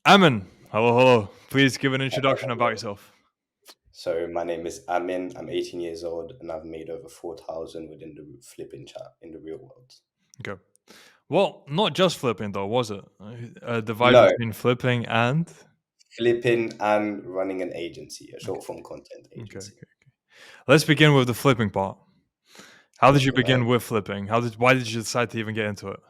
Amin, hello. Please give an introduction about yourself. So my name is Amin. I'm 18 years old, and I've made over 4,000 within the flipping chat in the real world. Okay. Well, not just flipping though, was it? Divide No, between flipping and. flipping and running an agency, a Okay. short form content Okay. agency. Okay. Let's begin with the flipping part. How did you All right. begin with flipping? Why did you decide to even get into it?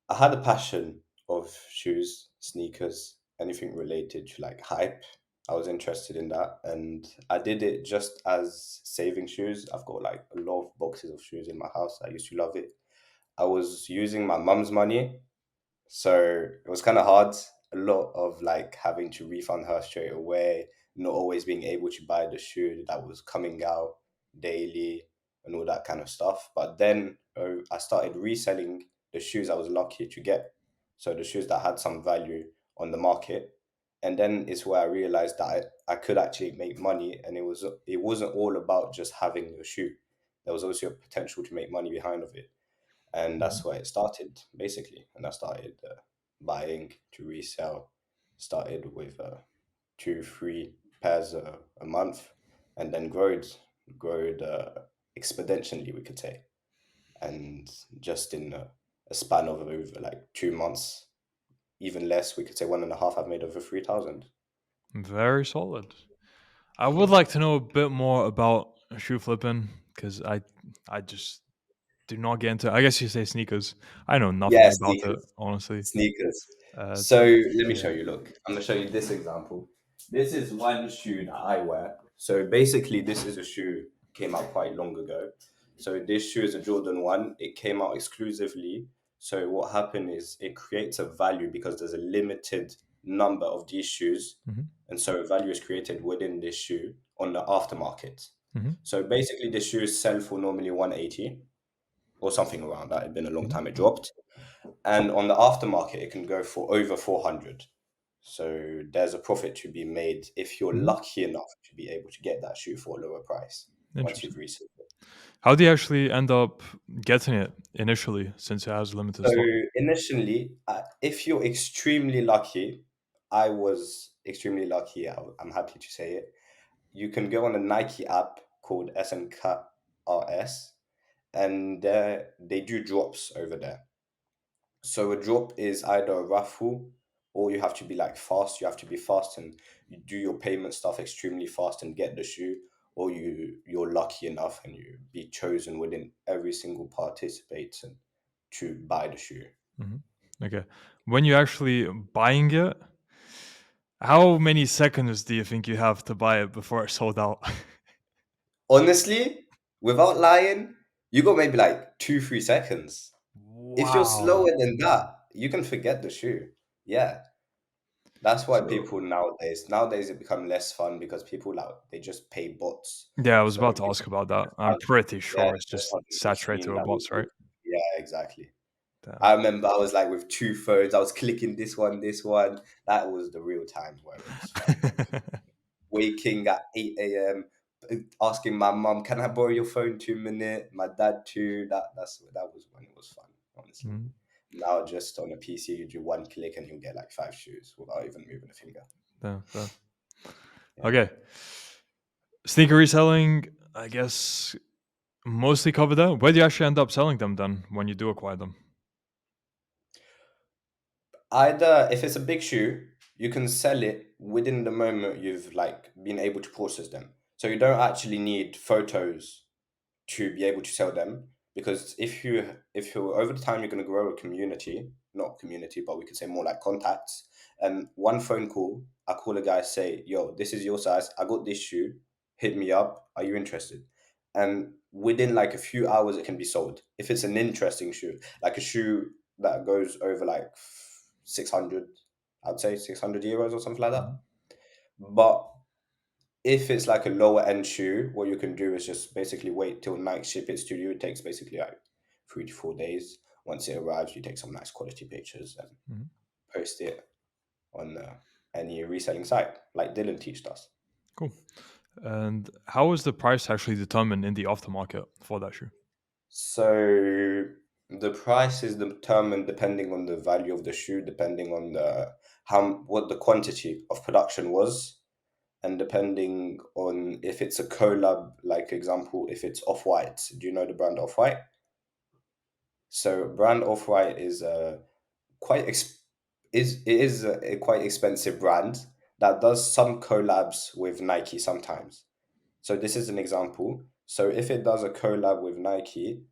I had a passion of shoes, sneakers, anything related to like hype. I was interested in that, and I did it just as saving shoes. I've got like a lot of boxes of shoes in my house. I used to love it. I was using my mum's money. So it was kind of hard. A lot of like having to refund her straight away, not always being able to buy the shoe that was coming out daily and all that kind of stuff. But then I started reselling the shoes I was lucky to get. So the shoes that had some value on the market. And then it's where I realized that I could actually make money, and it wasn't all about just having a shoe. There was also a potential to make money behind of it, and Mhm. that's where it started basically. And I started buying to resell. Started with 2 3 pairs a month, and then growed exponentially, we could say. And just in a span of over like 2 months, even less, we could say 1.5, I've made over 3,000. Very solid. I would Hmm. like to know a bit more about shoe flipping because I just do not get into. I guess you say sneakers. I know nothing Yeah, about it, sneakers. honestly. Sneakers. Uh, So let me show yeah. you. Look, I'm gonna show you this example. This is one shoe that I wear. So basically, this is a shoe came out quite long ago. So this shoe is a Jordan 1. It came out exclusively. So what happened is it creates a value because there's a limited number of these shoes, Hmm. and so a value is created within this shoe on the aftermarket. Hmm. So basically, the shoes sell for normally 180 or something around that. It'd been a long Hmm. time it dropped, and on the aftermarket it can go for over 400. So there's a profit to be made if you're Hmm. lucky enough to be able to get that shoe for a lower price once you've Interesting. resold it. How do you actually end up getting it initially since it has limited So stock? initially, if you're extremely lucky, I was extremely lucky, I'm happy to say it. You can go on a Nike app called SNKRS, and they do drops over there. So a drop is either a raffle, or you have to be like fast. You have to be fast and you do your payment stuff extremely fast and get the shoe, or you're lucky enough and you be chosen within every single participant to buy the shoe. Mhm. Okay. When you're actually buying it, how many seconds do you think you have to buy it before it's sold out? Honestly, without lying, you got maybe like 2 3 seconds. If you're Wow. slower than that, you can forget the shoe. Yeah. That's why So people nowadays it become less fun because people like they just pay bots. yeah, I was So about to people ask about that. I'm have, pretty yeah, sure it's just just have a saturated machine with that will bots, do. right? Yeah, exactly. Damn. I remember I was like with two phones, I was clicking this one, this one. That was the real time where it was fun. Waking at 8 a.m., asking my mum, "Can I borrow your phone 2 minutes?" My dad too. That was when it was fun, honestly. Mhm. Now just on a PC, you do one click and you'll get like 5 shoes without even moving a finger. Damn. Yeah. Okay. Sneaker reselling, I guess mostly covered that. Where do you actually end up selling them then when you do acquire them? Either if it's a big shoe, you can sell it within the moment you've like been able to process them. So you don't actually need photos to be able to sell them, because if you over the time you're going to grow a community, not community, but we could say more like contacts. And one phone call, I call a guy, say, "Yo, this is your size. I got this shoe. Hit me up. Are you interested?" And within like a few hours, it can be sold. If it's an interesting shoe, like a shoe that goes over like 600, I'd say 600 euros or something like that. Mhm. But if it's like a lower end shoe, what you can do is just basically wait till night ship it to you. It takes basically like 3 to 4 days. Once it arrives, you take some nice quality pictures and Mhm. post it on any reselling site, like Dylan teached us. Cool. And how is the price actually determined in the aftermarket for that shoe? So the price is determined depending on the value of the shoe, depending on the how what the quantity of production was, and depending on if it's a collab, like example, if it's Off White. Do you know the brand Off White? So brand Off White is quite ex- is it is a quite expensive brand that does some collabs with Nike sometimes. So this is an example. So if it does a collab with Nike,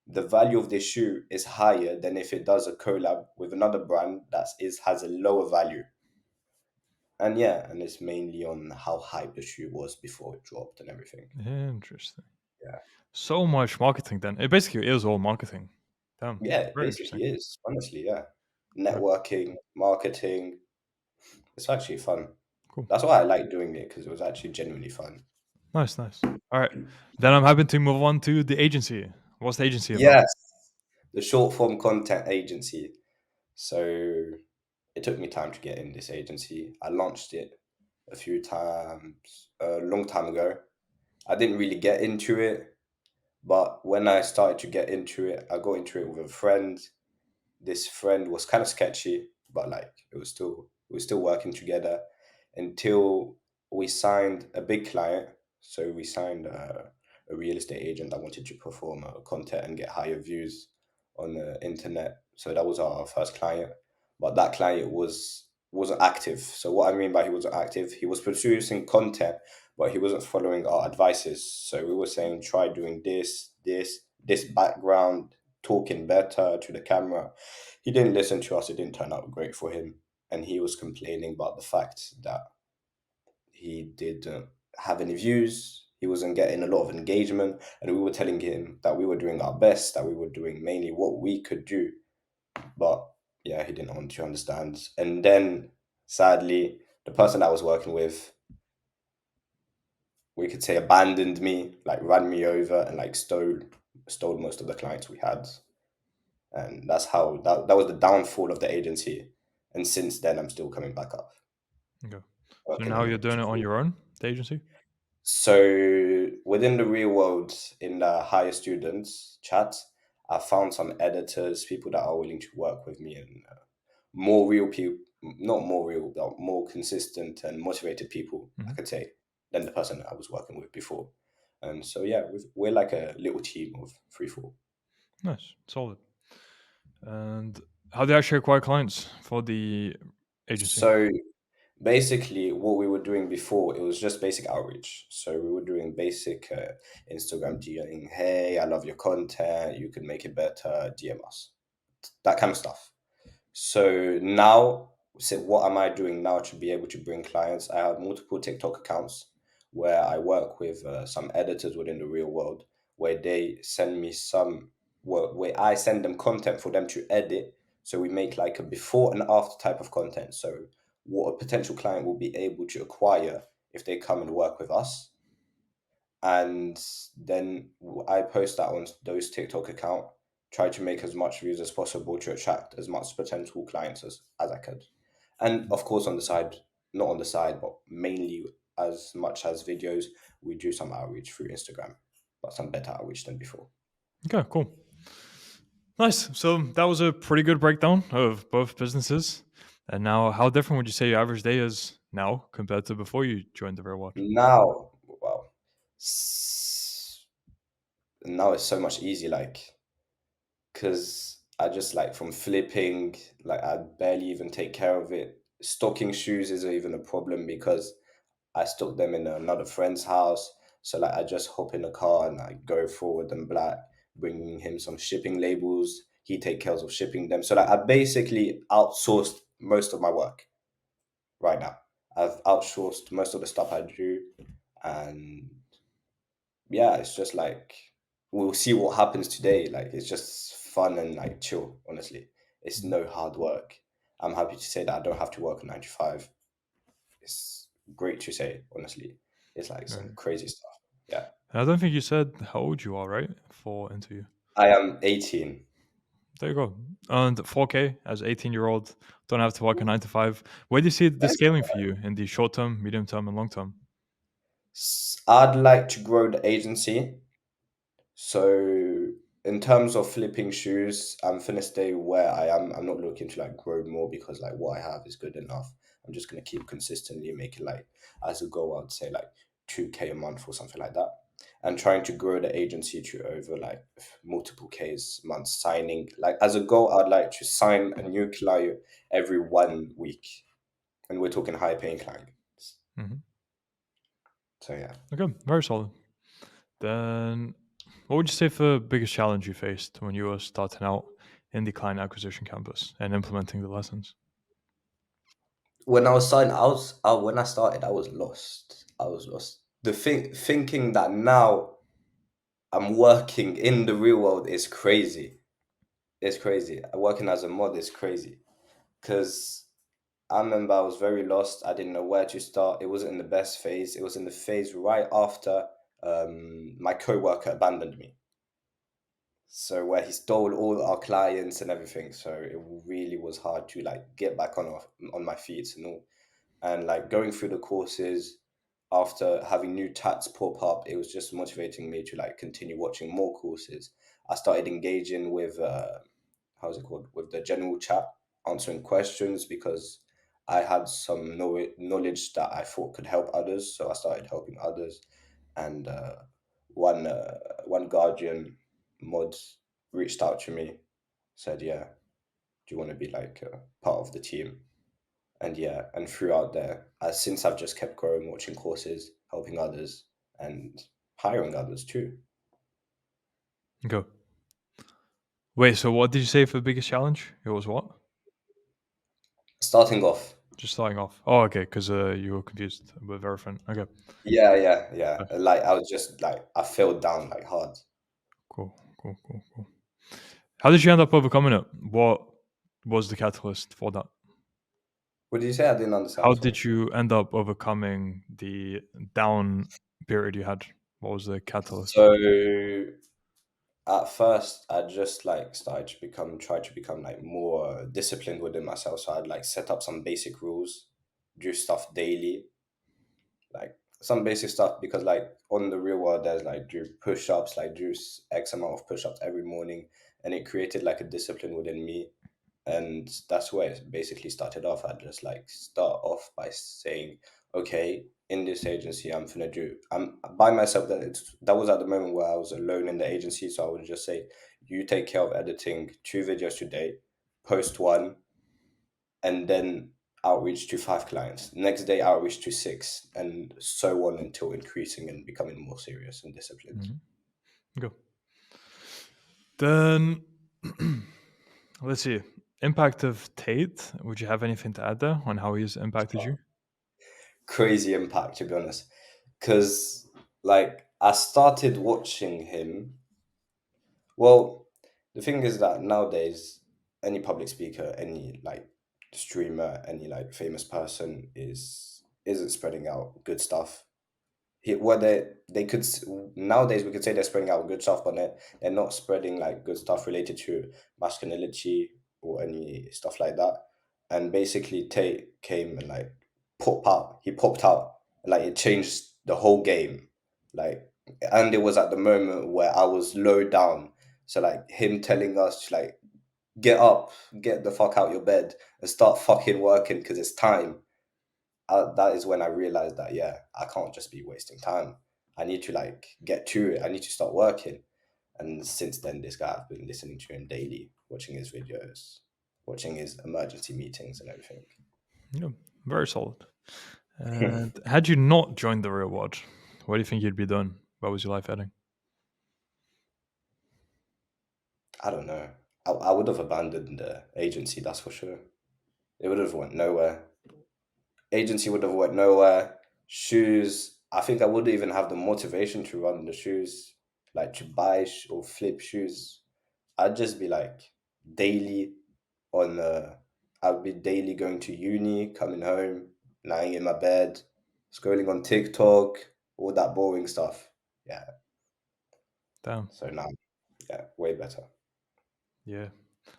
the value of this shoe is higher than if it does a collab with another brand that is has a lower value. And yeah, and it's mainly on how hype the shoe was before it dropped and everything. Interesting. Yeah. So much marketing then. It basically is all marketing. Damn. Yeah, it Very interesting. basically is, honestly, yeah. Okay, Networking, marketing. It's actually fun. cool. That's why I like doing it because it was actually genuinely fun. Nice, nice. All right. Then I'm happy to move on to the agency. What's the agency about? Yes, the short form content agency. So it took me time to get in this agency. I launched it a few times a long time ago. I didn't really get into it, but when I started to get into it, I got into it with a friend. This friend was kind of sketchy, but like we were still working together until we signed a big client. So we signed a real estate agent that wanted to perform content and get higher views on the internet. So that was our first client, but that client wasn't active. So what I mean by he wasn't active, he was producing content, but he wasn't following our advices. So we were saying try doing this background, talking better to the camera. He didn't listen to us. It didn't turn out great for him, and he was complaining about the fact that he didn't have any views. He wasn't getting a lot of engagement, and we were telling him that we were doing our best, that we were doing mainly what we could do. But yeah, he didn't want to understand. And then, sadly, the person I was working with, we could say, abandoned me, like ran me over, and like stole most of the clients we had. And that's how that was the downfall of the agency. And since then, I'm still coming back up, Okay. So working now on you're it. doing it on your own, the agency? So within the real world, in the higher students chat, I found some editors, people that are willing to work with me, and more real people, not more real, but more consistent and motivated people, I Hmm. could say, than the person I was working with before. And so yeah, we're like a little team of 3, 4. Nice. Solid. And how do you actually acquire clients for the agency? So basically, what we were doing before, it was just basic outreach. So we were doing basic Instagram DMing, hey, I love your content, you can make it better, DM us, that kind of stuff. So now, so what am I doing now to be able to bring clients? I have multiple TikTok accounts where I work with some editors within the real world, where they send me where I send them content for them to edit. So we make like a before and after type of content. So what a potential client will be able to acquire if they come and work with us, and then I post that on those TikTok account. Try to make as much views as possible to attract as much potential clients as I could, and of course on the side, not on the side, but mainly as much as videos, we do some outreach through Instagram, but some better outreach than before. Okay, cool. Nice. So that was a pretty good breakdown of both businesses. And now, how different would you say your average day is now compared to before you joined the Real Watch? Now, well, s- now it's so much easier, like because I just like from flipping, like I barely even take care of it. Stocking shoes isn't even a problem because I stock them in another friend's house. So like I just hop in the car and I go forward and black, bringing him some shipping labels. He take care of shipping them. So like I basically outsourced most of my work right now. I've outsourced most of the stuff I do, and yeah, it's just like we'll see what happens today. Like it's just fun and like chill, honestly. It's Mhm. no hard work. I'm happy to say that I don't have to work a 9 to 5. It's great to say, honestly. It's like some Right. crazy stuff. Yeah. I don't think you said how old you are, right? For interview. I am 18. There you go. And 4K as 18-year-old, don't have to work a 9 to 5. Where do you see the Thank scaling for you in the short term, medium term, and long term? I'd like to grow the agency. So in terms of flipping shoes, I'm finna stay where I am. I'm not looking to like grow more because like what I have is good enough. I'm just gonna keep consistently making like as a goal, I'd say like 2K a month or something like that. And trying to grow the agency to over like multiple Ks months signing. Like as a goal, I'd like to sign a new client every 1 week. And we're talking high paying clients. Hmm. So yeah. Okay, very solid. Then, what would you say for the biggest challenge you faced when you were starting out in the client acquisition campus and implementing the lessons? When I was starting, when I started, I was lost. I was lost. Thinking that now I'm working in the real world is crazy. It's crazy. Working as a mod is crazy because I remember I was very lost. I didn't know where to start. It wasn't in the best phase. It was in the phase right after my coworker abandoned me. So where he stole all our clients and everything. So it really was hard to like get back on my feet and all. And like going through the courses after having new tats pop up, it was just motivating me to like continue watching more courses. I started engaging with how's it called, with the general chat, answering questions because I had some knowledge that I thought could help others, so I started helping others. And one guardian mod reached out to me, said, yeah, do you want to be like part of the team? And yeah, and throughout there, since I've just kept growing, watching courses, helping others, and hiring others too. Okay. Wait, so what did you say for the biggest challenge? It was what? Starting off, Just starting off. Oh, okay, because you were confused with everything. Okay. yeah. Uh, Like I was just like I fell down like hard. Cool, cool, cool, cool. How did you end up overcoming it? What was the catalyst for that? What did you say? I didn't understand. How Sorry. did you end up overcoming the down period you had? What was the catalyst? So at first, I just like started to try to become like more disciplined within myself. So I'd like set up some basic rules, do stuff daily, like some basic stuff because like on the real world there's like do push-ups, like do x amount of push-ups every morning, and it created like a discipline within me. And that's where it basically started off. I just like start off by saying, okay, in this agency I'm by myself. That was at the moment where I was alone in the agency, so I would just say, you take care of editing 2 videos today, post one, and then outreach to 5 clients. Next day, outreach to six, and so on until increasing and becoming more serious and disciplined. Mhm. Okay. Then let's see. Impact of Tate. Would you have anything to add there on how he's impacted you? Crazy impact, to be honest. Because, like, I started watching him. Well, the thing is that nowadays, any public speaker, any like streamer, any like famous person isn't spreading out good stuff. What they could nowadays we could say they're spreading out good stuff, but they're not spreading like good stuff related to masculinity or any stuff like that. And basically Tate came and like popped out, like it changed the whole game. Like, and it was at the moment where I was low down, so like him telling us to like get up, get the fuck out your bed and start fucking working because it's time. That is when I realized that yeah, I can't just be wasting time. I need to like get to it. I need to start working. And since then, this guy, I've been listening to him daily, watching his videos, watching his emergency meetings and everything. Yeah, very solid. And had you not joined the real world, what do you think you'd be doing? What was your life heading? I don't know. I would have abandoned the agency, that's for sure. It would have went nowhere. Agency would have went nowhere. Shoes, I think I wouldn't even have the motivation to run the shoes, like to buy or flip shoes. I'd just be like daily on I'd be daily going to uni, coming home, lying in my bed, scrolling on TikTok, all that boring stuff. Yeah. Damn. So now, yeah, way better. Yeah.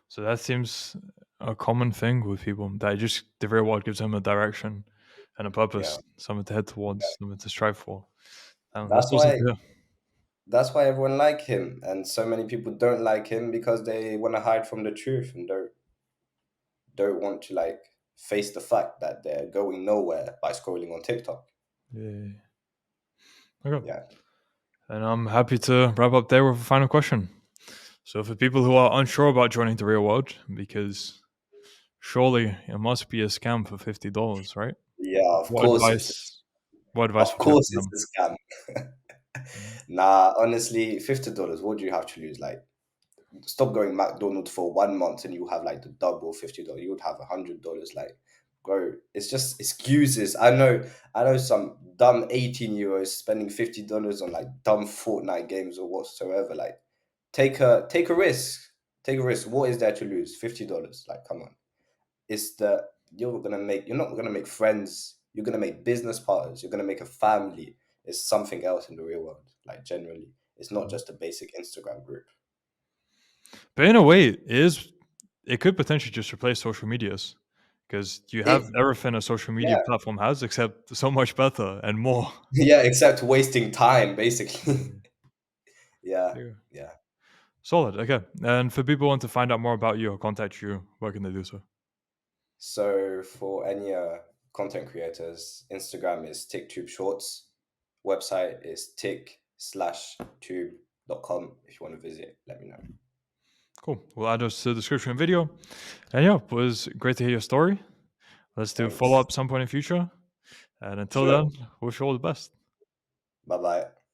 So that seems a common thing with people that just the real world gives them a direction and a Yeah. purpose, something to head towards, something to strive for. That's That's awesome why to hear. That's why everyone like him, and so many people don't like him because they want to hide from the truth and don't want to like face the fact that they're going nowhere by scrolling on TikTok. Yeah. Okay. Yeah. And I'm happy to wrap up there with a final question. So, for people who are unsure about joining the real world, because surely it must be a scam for $50, right? Yeah, of What course it's advice? What advice of would you have course for it's them? a scam. Mhm. Nah, honestly, $50, what do you have to lose? Like, stop going McDonald's for 1 month and you have like the double $50. You would have $100. Like, bro, it's just excuses. I know some dumb 18-year-olds spending $50 on like dumb Fortnite games or whatsoever. Like, take a risk. Take a risk. What is there to lose? $50. Like, come on. It's the you're not gonna make friends, you're gonna make business partners, you're gonna make a family. It's something else in the real world, like generally. It's not just a basic Instagram group. But in a way, it could potentially just replace social medias because you have It everything a social media Yeah. platform has, except so much better and more. Yeah, except wasting time, basically. Yeah. Yeah, Yeah. yeah. Solid. Okay. And for people who want to find out more about you or contact you, where can they do so? So for any content creators, Instagram is TickTube Shorts. Website is tick/tube.com. If you want to visit, let me know. Cool. We'll add those to the description of the video. And yeah, it was great to hear your story. Let's do follow Thanks. up some point in future. And until Sure. then, wish you all the best. Bye bye.